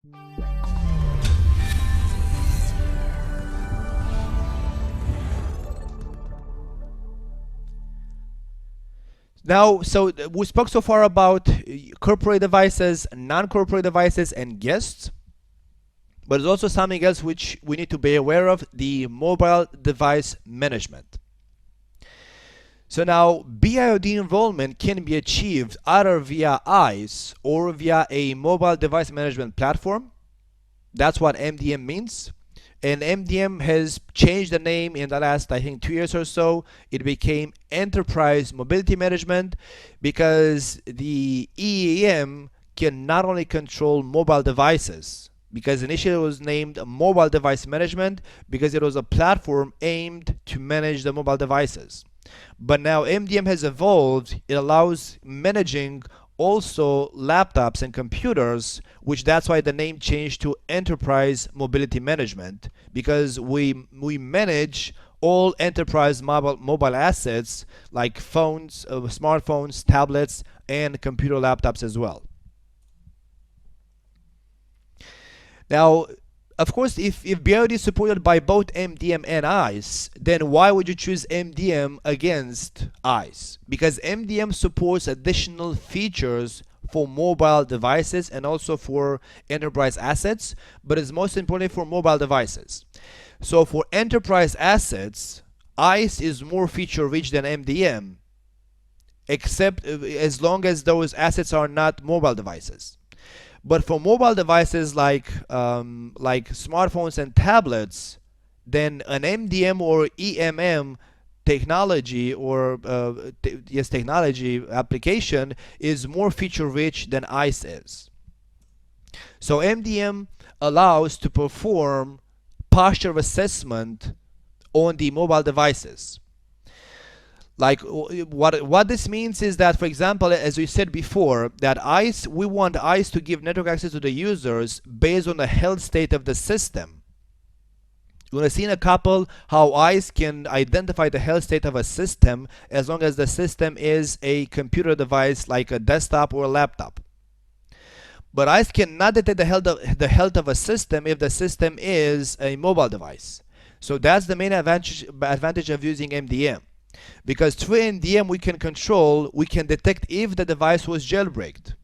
Now, we spoke so far about corporate devices, non-corporate devices, and guests. But there's also something else which we need to be aware of, the mobile device management. So now, BIOD enrollment can be achieved either via ICE or via a mobile device management platform. That's what MDM means. And MDM has changed the name in the last, I think, 2 years or so. It became Enterprise Mobility Management because the EAM can not only control mobile devices, because initially it was named Mobile Device Management because it was a platform aimed to manage the mobile devices. But now MDM has evolved. It allows managing also laptops and computers, which that's why the name changed to Enterprise Mobility Management, because we manage all enterprise mobile assets like phones, smartphones, tablets, and computer laptops as well. Now, of course, if BIOD is supported by both MDM and ICE, then why would you choose MDM against ICE? Because MDM supports additional features for mobile devices and also for enterprise assets, but it's most importantly for mobile devices. So for enterprise assets, ICE is more feature rich than MDM, except as long as those assets are not mobile devices. But for mobile devices like smartphones and tablets, then an MDM or EMM technology or technology application is more feature rich than ICE is. So MDM allows to perform posture assessment on the mobile devices. Like what this means is that, for example, as we said before, that we want ICE to give network access to the users based on the health state of the system. We're going to see in a couple how ICE can identify the health state of a system as long as the system is a computer device like a desktop or a laptop. But ICE cannot detect the health of a system if the system is a mobile device. So that's the main advantage of using MDM. Because through MDM we can detect if the device was jailbreaked.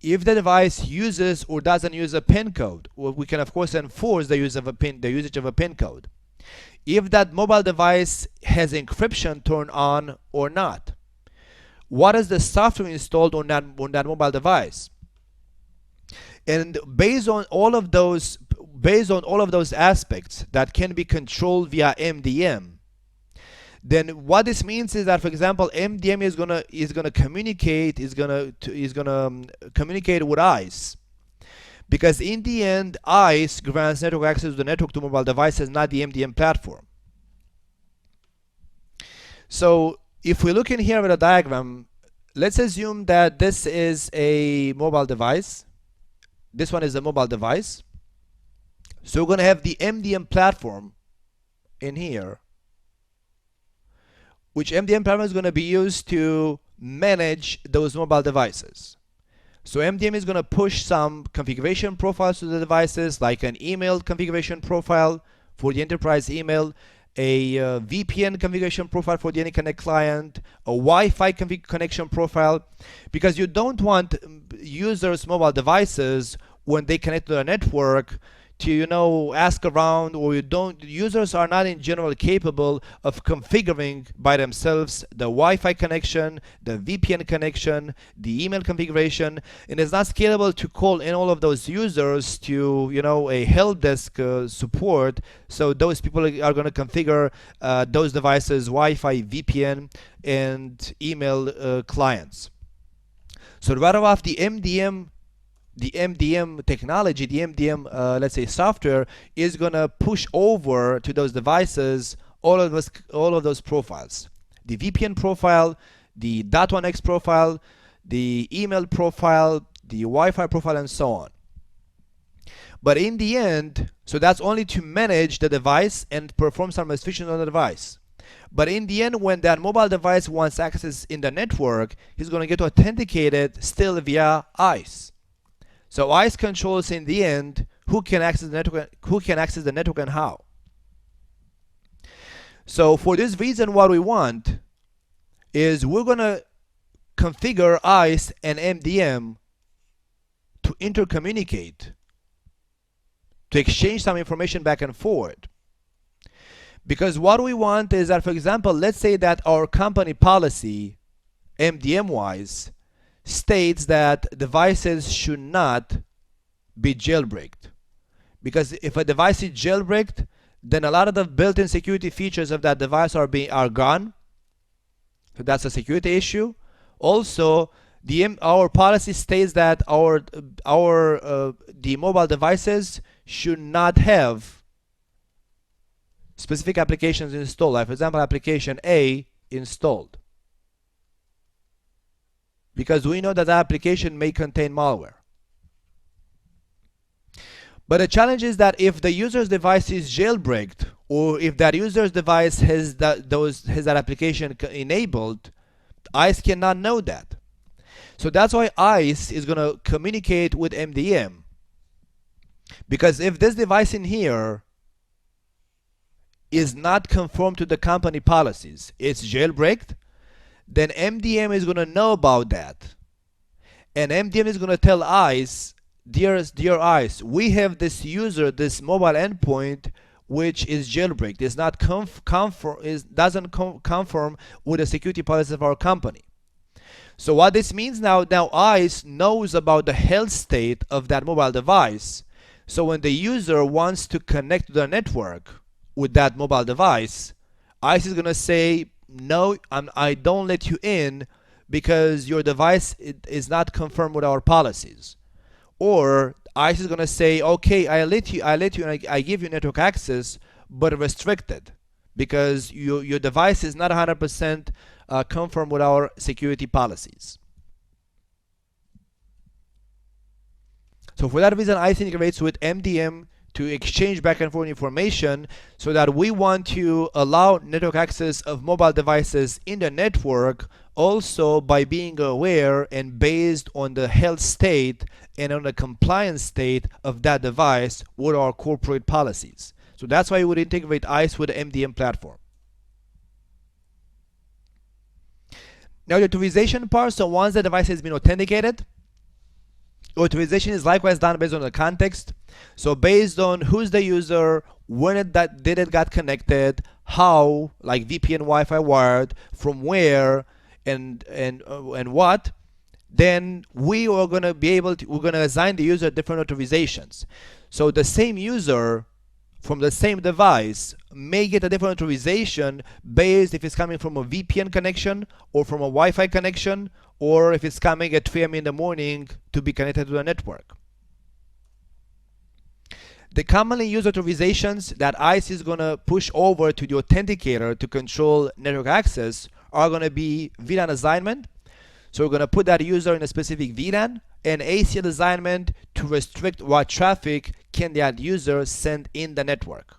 If the device uses or doesn't use a PIN code, we can of course enforce the usage of a PIN code. If that mobile device has encryption turned on or not. What is the software installed on that mobile device? And based on all of those aspects that can be controlled via MDM, then what this means is that, for example, MDM is gonna communicate with ICE, because in the end ICE grants network access to the network to mobile devices, not the MDM platform. So if we look in here at a diagram, let's assume that this is a mobile device. This one is a mobile device. So we're gonna have the MDM platform in here, which MDM platform is going to be used to manage those mobile devices. So MDM is going to push some configuration profiles to the devices, like an email configuration profile for the enterprise email, a VPN configuration profile for the AnyConnect client, a Wi-Fi connection profile, because you don't want users' mobile devices when they connect to the network to ask around, or users are not in general capable of configuring by themselves the Wi-Fi connection, the VPN connection, the email configuration, and it's not scalable to call in all of those users to a help desk support. So those people are going to configure those devices, Wi-Fi, VPN, and email clients. So rather off the MDM technology, the MDM, let's say software, is gonna push over to those devices all of those profiles: the VPN profile, the .1x profile, the email profile, the Wi-Fi profile, and so on. But in the end, so that's only to manage the device and perform some restrictions on the device. But in the end, when that mobile device wants access in the network, he's gonna get authenticated still via ICE. So ICE controls in the end who can access the network and how. So for this reason, what we want is we're gonna configure ICE and MDM to intercommunicate, to exchange some information back and forth. Because what we want is that, for example, let's say that our company policy, MDM wise, states that devices should not be jailbreaked. Because if a device is jailbreaked, then a lot of the built-in security features of that device are gone. So that's a security issue. Also, our policy states that the mobile devices should not have specific applications installed. Like for example, application A installed, because we know that the application may contain malware. But the challenge is that if the user's device is jailbreaked, or if that user's device has that application enabled, ICE cannot know that. So that's why ICE is going to communicate with MDM. Because if this device in here is not conform to the company policies, it's jailbreaked, then MDM is going to know about that. And MDM is going to tell ICE, dear ICE, we have this user, this mobile endpoint, which is jailbreaked. It's not doesn't conform with the security policies of our company. So what this means now ICE knows about the health state of that mobile device. So when the user wants to connect to the network with that mobile device, ICE is going to say, no, I don't let you in because your device is not confirmed with our policies. Or ICE is going to say, okay, I let you and I give you network access, but restricted, because your device is not 100% conform with our security policies. So for that reason, ICE integrates with MDM to exchange back and forth information, so that we want to allow network access of mobile devices in the network, also by being aware and based on the health state and on the compliance state of that device with our corporate policies. So that's why we would integrate ICE with the MDM platform. Now the authorization part, so once the device has been authenticated, authorization is likewise done based on the context. So based on who's the user, when it got connected, how, like VPN, Wi-Fi, wired, from where, and what, then we are going to be able to, we're going to assign the user different authorizations. So the same user from the same device may get a different authorization based if it's coming from a VPN connection or from a Wi-Fi connection, or if it's coming at 3 a.m. in the morning to be connected to the network. The commonly used authorizations that ICE is going to push over to the authenticator to control network access are going to be VLAN assignment. So we're going to put that user in a specific VLAN, and ACL assignment to restrict what traffic can that user send in the network.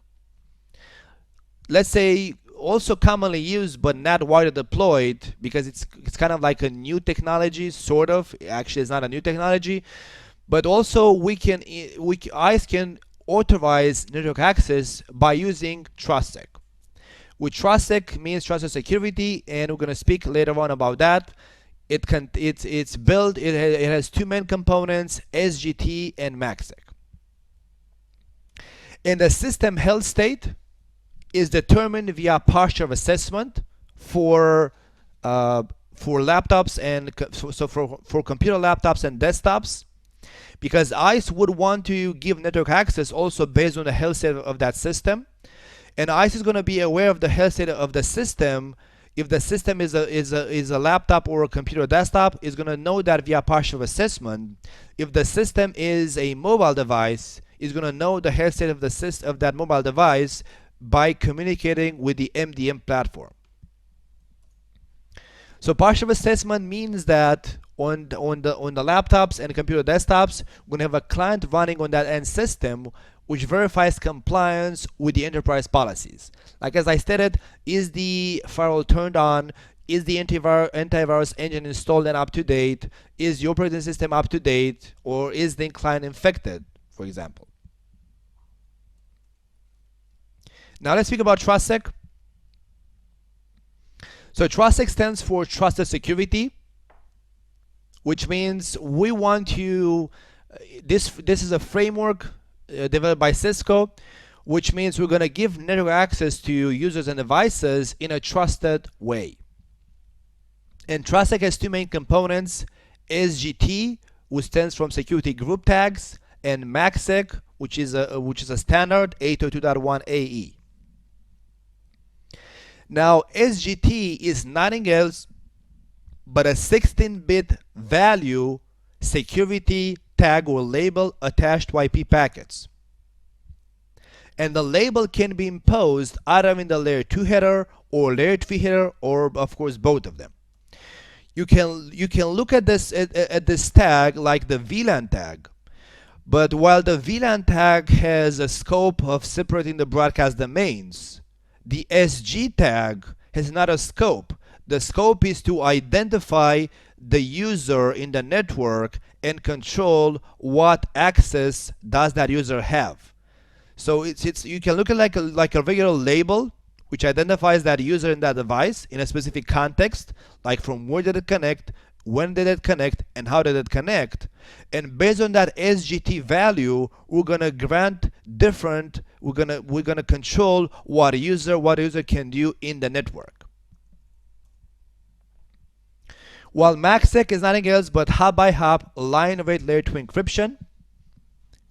Let's say also commonly used but not widely deployed, because it's kind of like a new technology, sort of. Actually, it's not a new technology, but also ICE can authorize network access by using TrustSec. With TrustSec means trusted security, and we're going to speak later on about that. It's built. It has two main components: SGT and MACsec. And the system health state is determined via partial assessment for laptops and for computer laptops and desktops, because ICE would want to give network access also based on the health state of that system, and ICE is going to be aware of the health state of the system. If the system is a laptop or a computer desktop, it's going to know that via partial assessment. If the system is a mobile device, it's going to know the health state of that mobile device by communicating with the MDM platform. So partial assessment means that on the laptops and computer desktops, we're going to have a client running on that end system which verifies compliance with the enterprise policies. Like as I stated, is the firewall turned on? Is the antivirus engine installed and up to date? Is your operating system up to date? Or is the client infected, for example? Now let's speak about TrustSec. So TrustSec stands for Trusted Security, which means we want to, this is a framework developed by CISCO, which means we're going to give network access to users and devices in a trusted way. And TrustSec has two main components: SGT, which stands from Security Group Tags, and MACsec, which is a standard 802.1ae. Now, SGT is nothing else but a 16-bit value security tag or label attached to IP packets. And the label can be imposed either in the layer 2 header or layer 3 header, or of course both of them. You can look at this tag like the VLAN tag. But while the VLAN tag has a scope of separating the broadcast domains, the SG tag has not a scope. The scope is to identify the user in the network and control what access does that user have. So you can look at like a regular label, which identifies that user in that device in a specific context, like from where did it connect, when did it connect, and how did it connect. And based on that SGT value, we're gonna grant different. We're gonna control what a user can do in the network. While MACsec is nothing else but hop by hop line rate layer 2 encryption.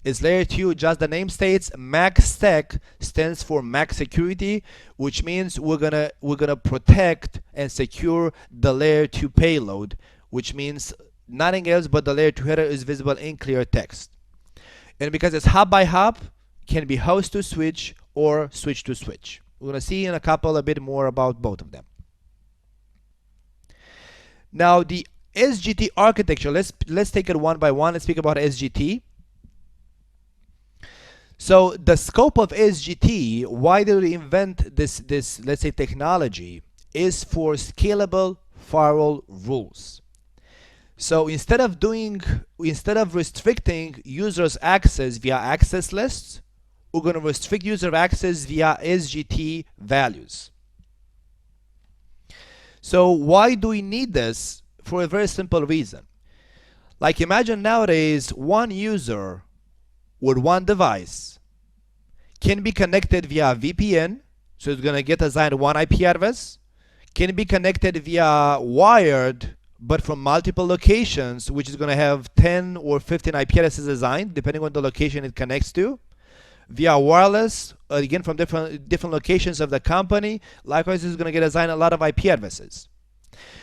It's layer 2, just the name states. MACsec stands for MAC security, which means we're gonna protect and secure the layer 2 payload, which means nothing else but the layer 2 header is visible in clear text. And because it's hop by hop, can be host to switch or switch to switch. We're gonna see in a couple a bit more about both of them. Now the SGT architecture, let's take it one by one. Let's speak about SGT. So the scope of SGT, why did we invent this let's say technology, is for scalable firewall rules. So instead of restricting users access via access lists, we're going to restrict user access via SGT values. So why do we need this? For a very simple reason. Like imagine nowadays one user with one device can be connected via VPN, so it's going to get assigned one IP address, can be connected via wired but from multiple locations, which is going to have 10 or 15 IP addresses assigned depending on the location it connects to, via wireless, again from different locations of the company. Likewise, it's going to get assigned a lot of IP addresses.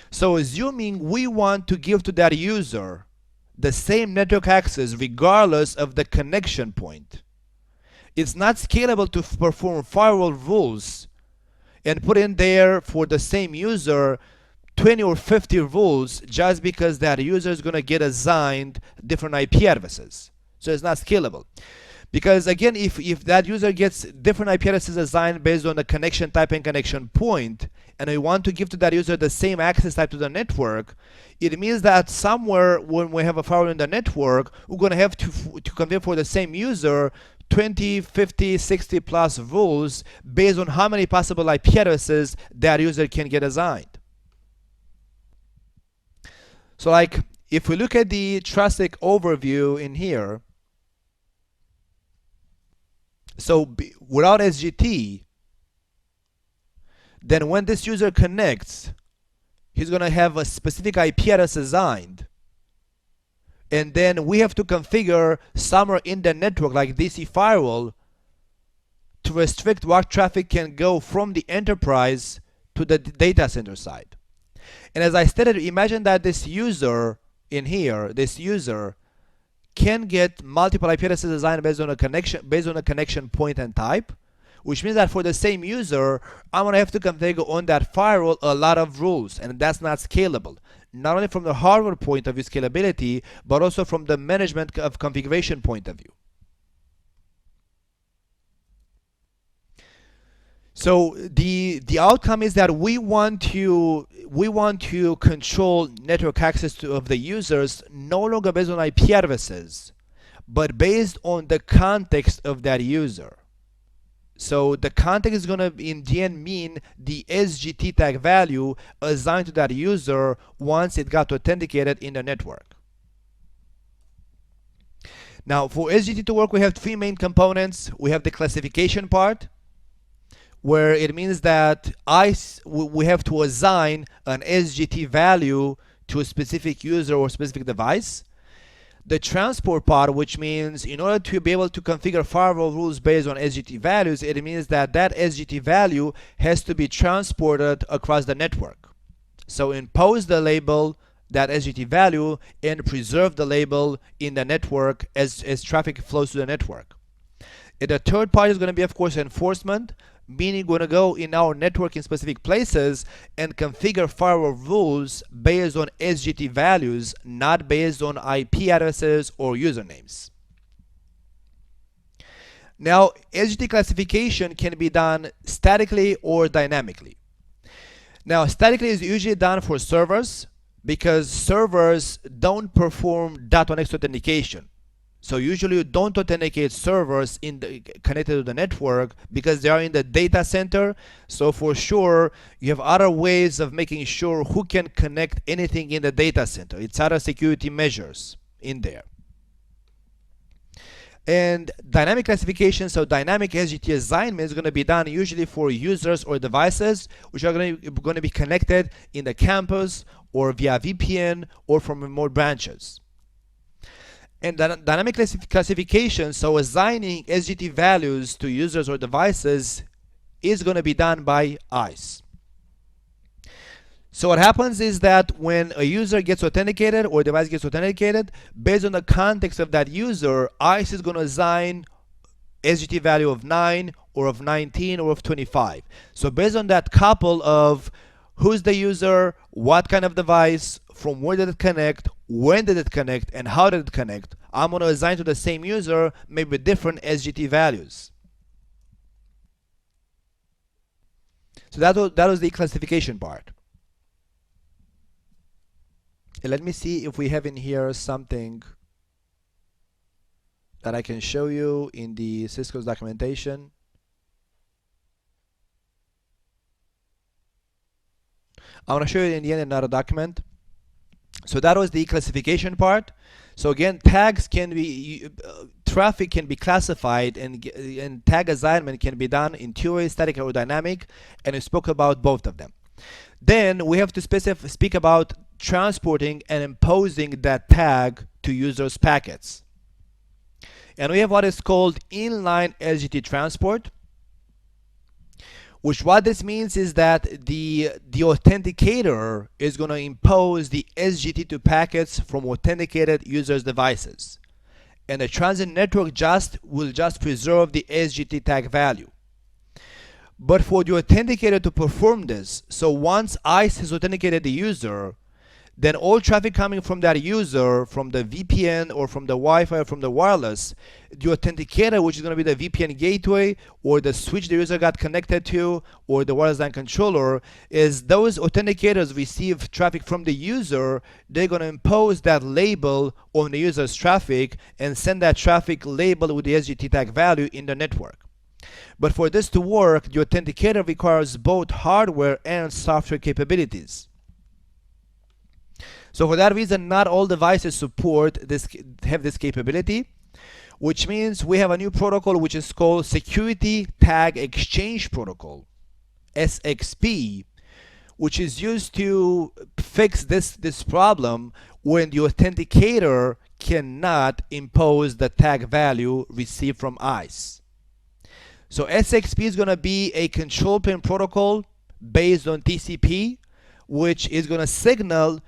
So assuming we want to give to that user the same network access regardless of the connection point, it's not scalable to perform firewall rules and put in there for the same user 20 or 50 rules just because that user is going to get assigned different IP addresses. So it's not scalable. Because again, if that user gets different IP addresses assigned based on the connection type and connection point, and we want to give to that user the same access type to the network, it means that somewhere when we have a firewall in the network, we're going to have to configure for the same user 20, 50, 60 plus rules based on how many possible IP addresses that user can get assigned. So like if we look at the TrustSec overview in here, so without SGT, then when this user connects, he's going to have a specific IP address assigned. And then we have to configure somewhere in the network, like DC firewall, to restrict what traffic can go from the enterprise to the data center side. And as I stated, imagine that this user in here, this user can get multiple IP addresses assigned based on a connection point and type, which means that for the same user, I'm going to have to configure on that firewall a lot of rules, and that's not scalable. Not only from the hardware point of view scalability, but also from the management of configuration point of view. So the outcome is that we want to control network access of the users no longer based on IP addresses, but based on the context of that user. So the context is going to in the end mean the SGT tag value assigned to that user once it got authenticated in the network. Now for SGT to work, we have three main components. We have the classification part, where it means that we have to assign an SGT value to a specific user or specific device. The transport part, which means in order to be able to configure firewall rules based on SGT values, it means that that SGT value has to be transported across the network. So impose the label, that SGT value, and preserve the label in the network as traffic flows to the network. And the third part is going to be, of course, enforcement, meaning we're going to go in our network in specific places and configure firewall rules based on SGT values, not based on IP addresses or usernames. Now, SGT classification can be done statically or dynamically. Now, statically is usually done for servers because servers don't perform .1x authentication. So usually you don't authenticate servers connected to the network because they are in the data center. So for sure, you have other ways of making sure who can connect anything in the data center. It's other security measures in there. And dynamic classification, so dynamic SGT assignment is going to be done usually for users or devices which are going to be connected in the campus or via VPN or from remote branches. And dynamic classification, so assigning SGT values to users or devices, is going to be done by ICE. So what happens is that when a user gets authenticated or device gets authenticated, based on the context of that user, ICE is going to assign SGT value of 9 or of 19 or of 25. So based on that couple of who's the user, what kind of device, from where did it connect, when did it connect, and how did it connect, I'm going to assign to the same user maybe different SGT values. So that was the classification part. And let me see if we have in here something that I can show you in the CISCO's documentation. I'm going to show you in the end another document. So that was the classification part. So again, tags can be, traffic can be classified, and tag assignment can be done in two-way, static or dynamic, and we spoke about both of them. Then we have to speak about transporting and imposing that tag to users' packets. And we have what is called inline SGT transport, which what this means is that the authenticator is going to impose the SGT to packets from authenticated users' devices. And the transit network will just preserve the SGT tag value. But for the authenticator to perform this, so once ICE has authenticated the user, then all traffic coming from that user, from the VPN or from the Wi-Fi or from the wireless, the authenticator, which is going to be the VPN gateway or the switch the user got connected to or the wireless LAN controller, is those authenticators receive traffic from the user. They're going to impose that label on the user's traffic and send that traffic labeled with the SGT tag value in the network. But for this to work, the authenticator requires both hardware and software capabilities. So for that reason, not all devices have this capability, which means we have a new protocol which is called Security Tag Exchange Protocol, SXP, which is used to fix this problem when the authenticator cannot impose the tag value received from ICE. So SXP is going to be a control plane protocol based on TCP, which is going to signal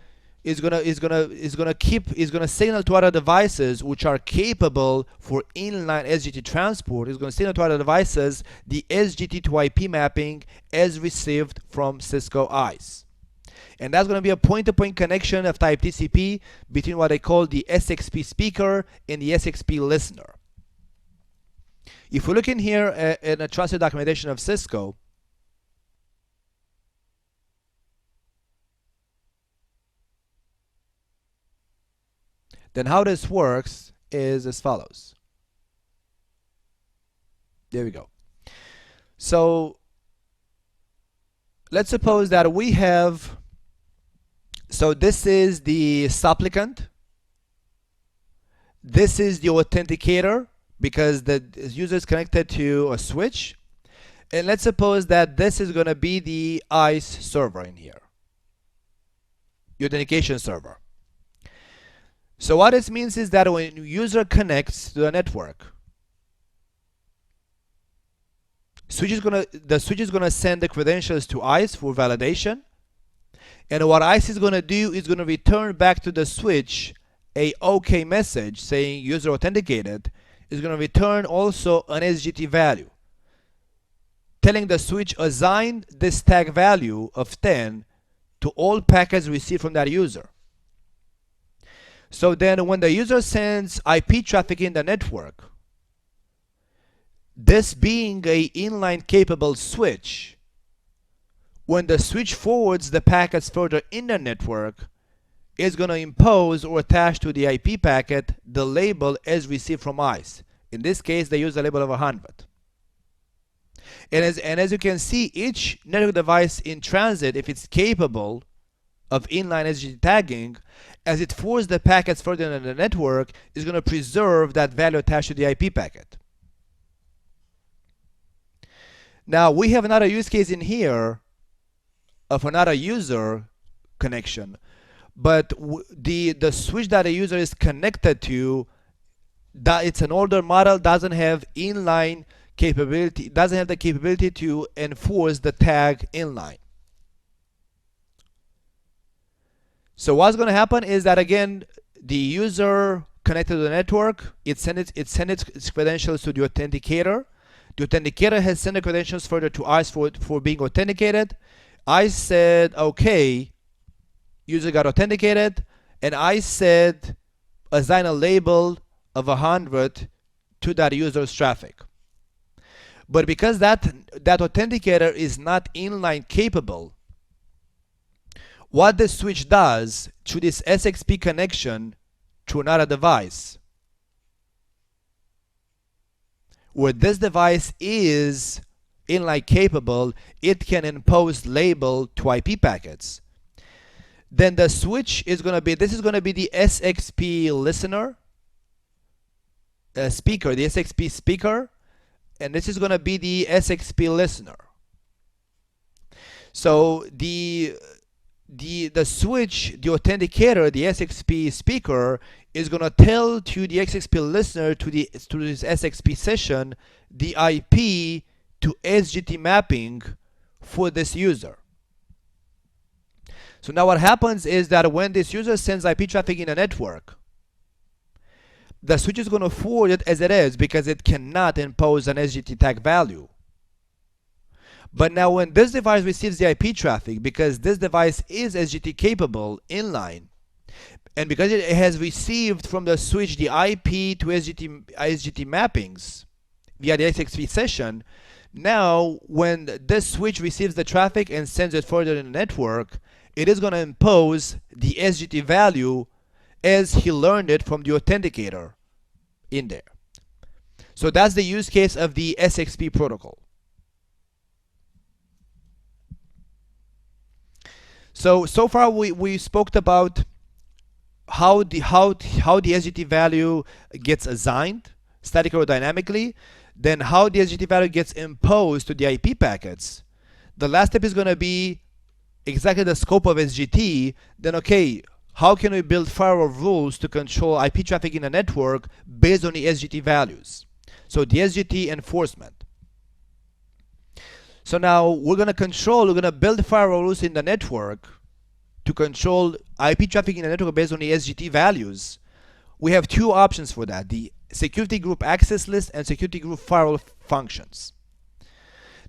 is going to signal to other devices which are capable for inline SGT transport. Is going to signal to other devices the SGT to IP mapping as received from Cisco ICE. And that's going to be a point-to-point connection of type TCP between what I call the SXP speaker and the SXP listener. If we look in here in a trusted documentation of Cisco, Then how this works is as follows. There we go. So let's suppose that we have, so this is the supplicant, this is the authenticator because the user is connected to a switch, and let's suppose that this is going to be the ICE server in here, the authentication server. So what this means is that when user connects to the network, the switch is gonna send the credentials to ICE for validation, and what ICE is gonna do is gonna return back to the switch a OK message saying user authenticated. Is gonna return also an SGT value, telling the switch assign this tag value of 10 to all packets received from that user. So then when the user sends IP traffic in the network, this being a inline capable switch, when the switch forwards the packets further in the network, is going to impose or attach to the IP packet the label as received from ICE. In this case, they use a label of 100. And as you can see, each network device in transit, if it's capable of inline SGT tagging, as it forwards the packets further in the network, is going to preserve that value attached to the IP packet. Now we have another use case in here of another user connection, but the switch that a user is connected to, that it's an older model, doesn't have inline capability, doesn't have the capability to enforce the tag inline. So what's going to happen is that again, the user connected to the network, it sends its credentials to the authenticator. The authenticator has sent the credentials further to ICE for being authenticated. ICE said, okay, user got authenticated, and ICE said, assign a label of 100 to that user's traffic. But because that authenticator is not inline capable, what the switch does through this SXP connection to another device, where this device is inline capable, it can impose label to IP packets. Then the switch is going to be, this is going to be the SXP listener, speaker, the SXP speaker, and this is going to be the SXP listener. So the switch, the authenticator, the SXP speaker, is going to tell to the SXP listener, to this SXP session, the IP to SGT mapping for this user. So now what happens is that when this user sends IP traffic in a network, the switch is going to forward it as it is because it cannot impose an SGT tag value. But now when this device receives the IP traffic, because this device is SGT capable inline, and because it has received from the switch the IP to SGT mappings via the SXP session, now when this switch receives the traffic and sends it further in the network, it is going to impose the SGT value as he learned it from the authenticator in there. So that's the use case of the SXP protocol. So far we spoke about how the SGT value gets assigned statically or dynamically, then how the SGT value gets imposed to the IP packets. The last step is going to be exactly the scope of SGT. Then okay, how can we build firewall rules to control IP traffic in a network based on the SGT values? So the SGT enforcement. So now we're going to build firewall rules in the network to control IP traffic in the network based on the SGT values. We have two options for that: the security group access list and security group firewall functions.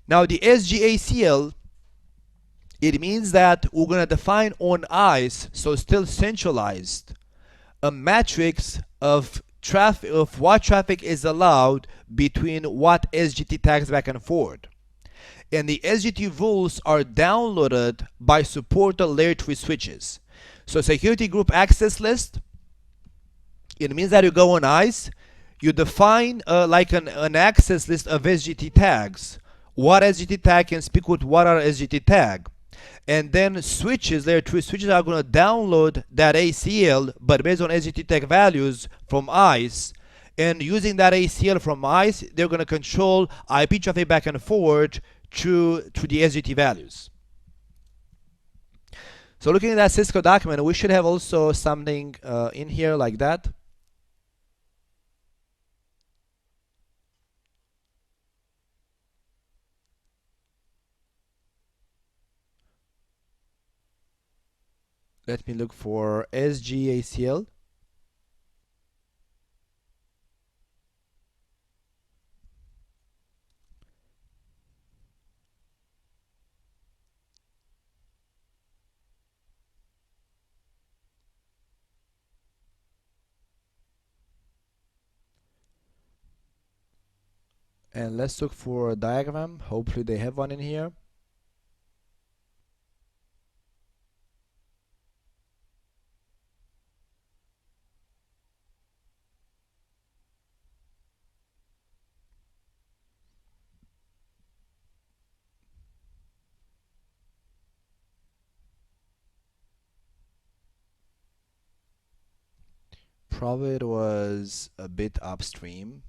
Now the SGACL, it means that we're going to define on ICE, so still centralized, a matrix of traffic, of what traffic is allowed between what SGT tags back and forward. And the SGT rules are downloaded by supported layer 3 switches. So security group access list It means that you go on ICE, you define like an access list of SGT tags. What SGT tag can speak with what other SGT tag. And then switches, layer 2 switches are going to download that ACL, but based on SGT tag values from ICE. And using that ACL from ICE, they're going to control IP traffic back and forward to the SGT values. So looking at that CISCO document, we should have also something in here like that. Let me look for SGACL. And let's look for a diagram. Hopefully they have one in here. Probably it was a bit upstream.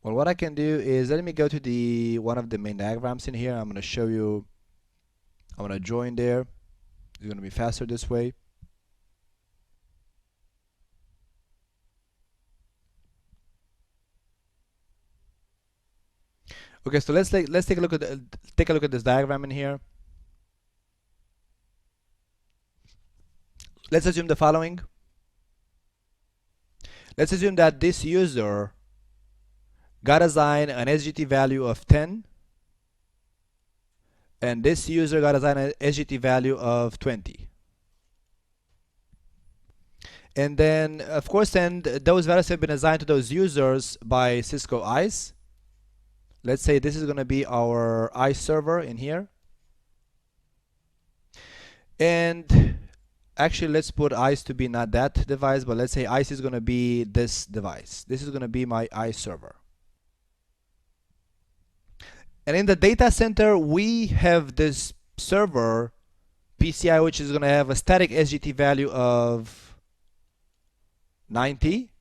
Well, what I can do is let me go to the one of the main diagrams in here. I'm going to show you. I'm going to join there. It's going to be faster this way. Okay, so let's take a look at this diagram in here. Let's assume the following. Let's assume that this user got assigned an SGT value of 10, and this user got assigned an SGT value of 20. And then, of course, then those values have been assigned to those users by CISCO ICE. Let's say this is going to be our ICE server in here. And actually, let's put ICE to be not that device, but let's say ICE is going to be this device. This is going to be my ICE server. And in the data center, we have this server PCI, which is going to have a static SGT value of 90,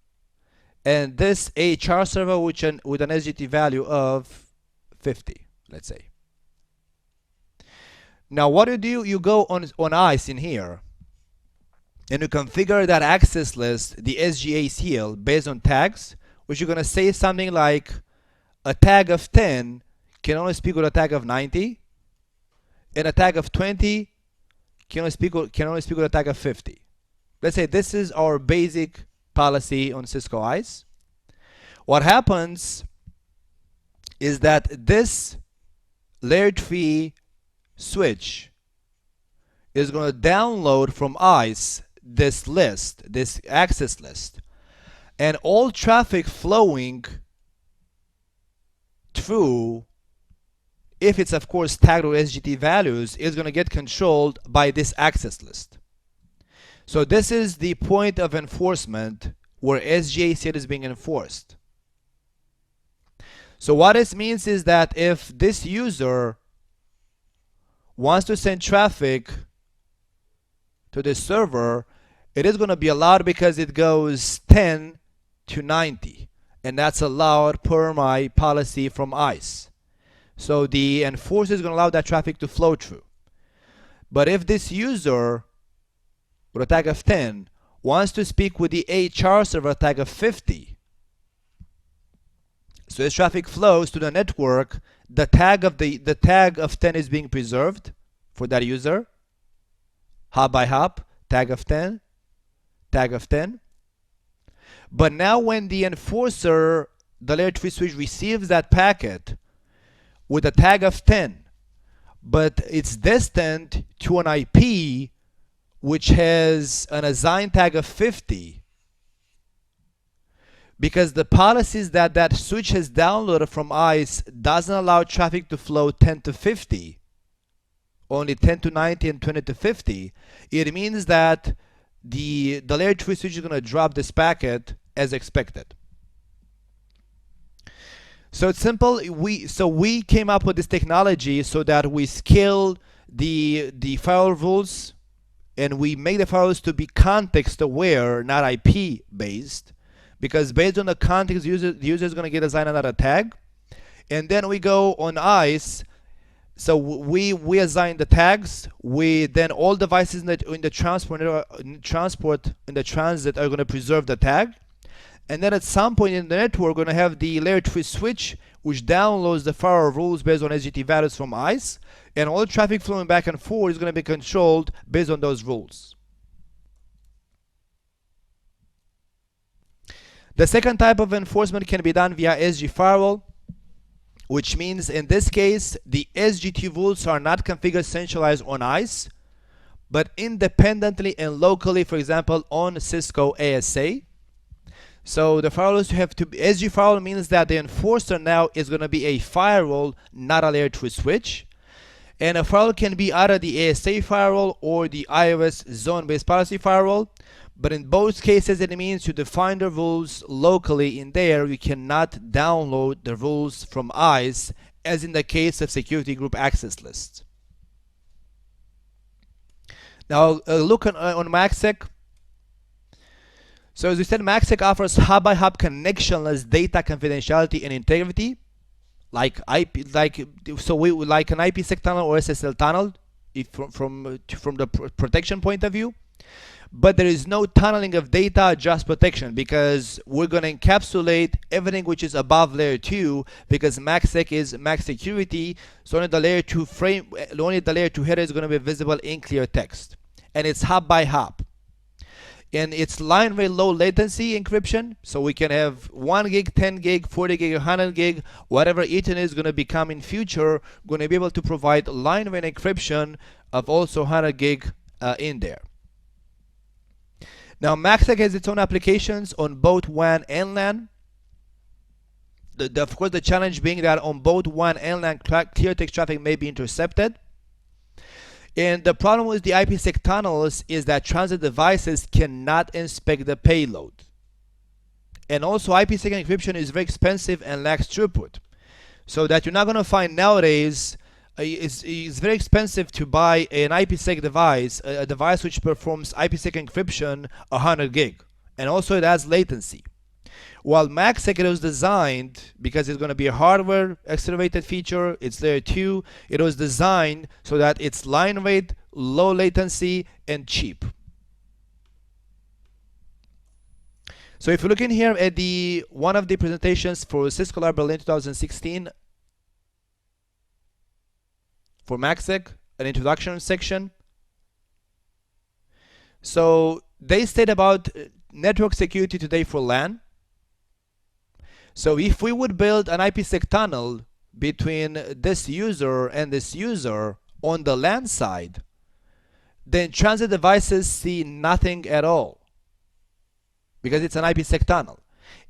and this HR server with an SGT value of 50, let's say. Now, what do? You go on ICE in here, and you configure that access list, the SGACL, based on tags, which you're going to say something like a tag of 10 can only speak with a tag of 90, and a tag of 20 can only speak with a tag of 50. Let's say this is our basic policy on CISCO ICE. What happens is that this layer 3 switch is going to download from ICE this list, this access list, and all traffic flowing through, if it's of course tagged with SGT values, is going to get controlled by this access list. So this is the point of enforcement where SGACL is being enforced. So what this means is that if this user wants to send traffic to the server, it is going to be allowed because it goes 10 to 90, and that's allowed per my policy from ICE. So the enforcer is going to allow that traffic to flow through. But if this user with a tag of 10 wants to speak with the HR server tag of 50, so as traffic flows to the network, the tag of 10 is being preserved for that user, hop by hop, tag of 10, tag of 10. But now when the enforcer, the layer 3 switch, receives that packet with a tag of 10, but it's destined to an IP which has an assign tag of 50, because the policies that that switch has downloaded from ICE doesn't allow traffic to flow 10 to 50, only 10 to 90 and 20 to 50, it means that the layer 3 switch is going to drop this packet as expected. So it's simple. We came up with this technology so that we scale the firewall rules, and we make the firewalls to be context aware, not IP based, because based on the context, the user is going to get assigned another tag, and then we go on ICE. So we assign the tags. We then all devices in the transport in the transit are going to preserve the tag. And then at some point in the network, we're going to have the layer 3 switch, which downloads the firewall rules based on SGT values from ICE. And all the traffic flowing back and forth is going to be controlled based on those rules. The second type of enforcement can be done via SG firewall, which means in this case, the SGT rules are not configured centralized on ICE, but independently and locally, for example, on Cisco ASA. So the firewalls have to be, SG firewall means that the enforcer now is going to be a firewall, not a layer 2 switch. And a firewall can be either the ASA firewall or the iOS zone-based policy firewall. But in both cases, it means you define the rules locally in there. You cannot download the rules from ICE, as in the case of security group access lists. Now, look on MACsec. So as we said, MACsec offers hub-by-hub connectionless data confidentiality and integrity, like an IPsec tunnel or SSL tunnel, from the protection point of view. But there is no tunneling of data, just protection, because we're going to encapsulate everything which is above layer 2, because MACsec is MAC security. So only the layer 2 header is going to be visible in clear text, and it's hub-by-hub. And it's line rate low latency encryption, so we can have 1 gig, 10 gig, 40 gig, 100 gig, whatever Ethernet is going to become in future, going to be able to provide line rate encryption of also 100 gig in there. Now, MACsec has its own applications on both WAN and LAN. Of course, the challenge being that on both WAN and LAN, clear text traffic may be intercepted. And the problem with the IPsec tunnels is that transit devices cannot inspect the payload. And also, IPsec encryption is very expensive and lacks throughput. So that you're not going to find nowadays, it's very expensive to buy an IPsec device, a device which performs IPsec encryption 100 gig. And also it has latency. While MACsec, it was designed because it's going to be a hardware accelerated feature, it's layer 2, it was designed so that it's line rate, low latency, and cheap. So if you look in here at one of the presentations for Cisco Lab Berlin 2016 for MACsec, an introduction section. So they state about network security today for LAN. So if we would build an IPsec tunnel between this user and this user on the LAN side, then transit devices see nothing at all, because it's an IPsec tunnel.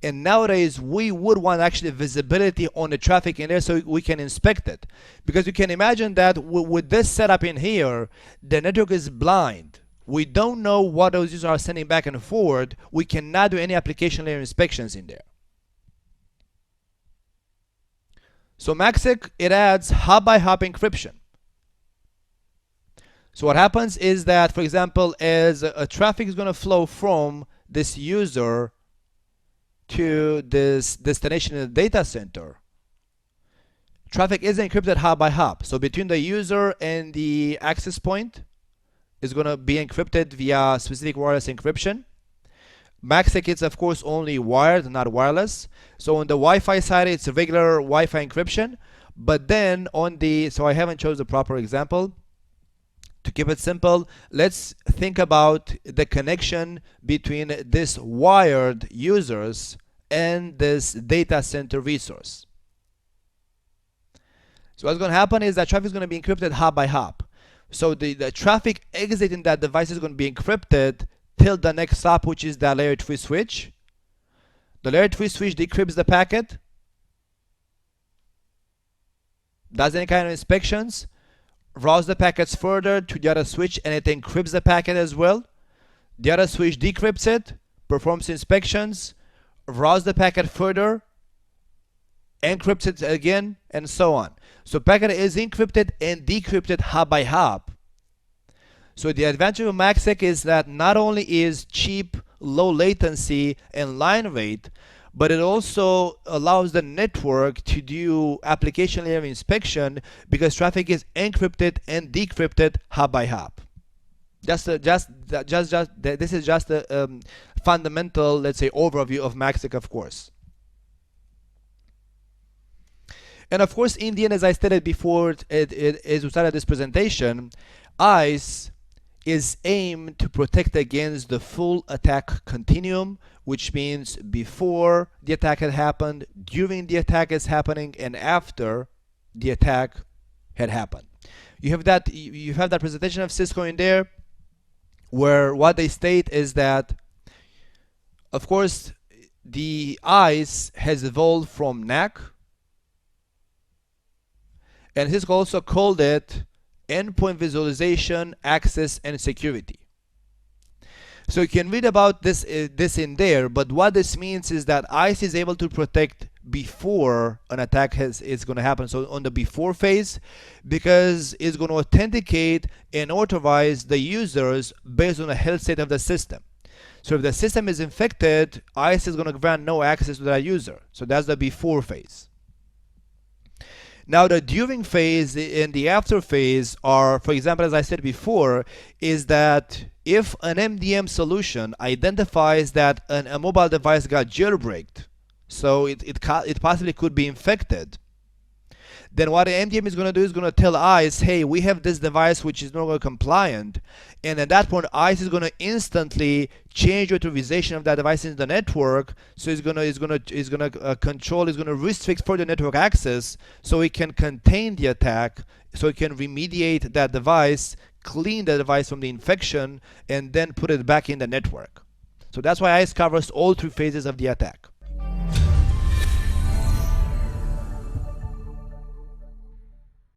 And nowadays, we would want actually visibility on the traffic in there so we can inspect it. Because you can imagine that with this setup in here, the network is blind. We don't know what those users are sending back and forward. We cannot do any application layer inspections in there. So MACsec, it adds hub-by-hub encryption. So what happens is that, for example, as a traffic is going to flow from this user to this destination in the data center, traffic is encrypted hub-by-hub. So between the user and the access point is going to be encrypted via specific wireless encryption. MACsec is of course only wired, not wireless. So on the Wi-Fi side, it's a regular Wi-Fi encryption. But then on the, so I haven't chosen the proper example. To keep it simple, let's think about the connection between this wired users and this data center resource. So what's going to happen is that traffic is going to be encrypted hub by hub. So the traffic exiting that device is going to be encrypted till the next stop, which is the layer 3 switch. The layer 3 switch decrypts the packet, does any kind of inspections, routes the packets further to the other switch, and it encrypts the packet as well. The other switch decrypts it, performs inspections, routes the packet further, encrypts it again, and so on. So packet is encrypted and decrypted hop by hop. So the advantage of MACsec is that not only is cheap, low latency, and line rate, but it also allows the network to do application layer inspection because traffic is encrypted and decrypted hop by hop. This is just a fundamental, let's say, overview of MACsec, of course. And of course, in the end, as I stated before, as we started this presentation, ICE is aimed to protect against the full attack continuum, which means before the attack had happened, during the attack is happening, and after the attack had happened. You have that presentation of CISCO in there, where what they state is that, of course, the ICE has evolved from NAC, and CISCO also called it endpoint visualization, access, and security. So you can read about this in there, but what this means is that ICE is able to protect before an attack is going to happen. So on the before phase, because it's going to authenticate and authorize the users based on the health state of the system. So if the system is infected, ICE is going to grant no access to that user. So that's the before phase. Now the during phase and the after phase are, for example, as I said before, is that if an MDM solution identifies that a mobile device got jailbreaked, so it possibly could be infected, then what the MDM is going to do is going to tell ICE, hey, we have this device which is no longer compliant, and at that point ICE is going to instantly change authorization of that device in the network. So it's going to control, it's going to restrict further network access, so it can contain the attack, so it can remediate that device, clean the device from the infection, and then put it back in the network. So that's why ICE covers all three phases of the attack.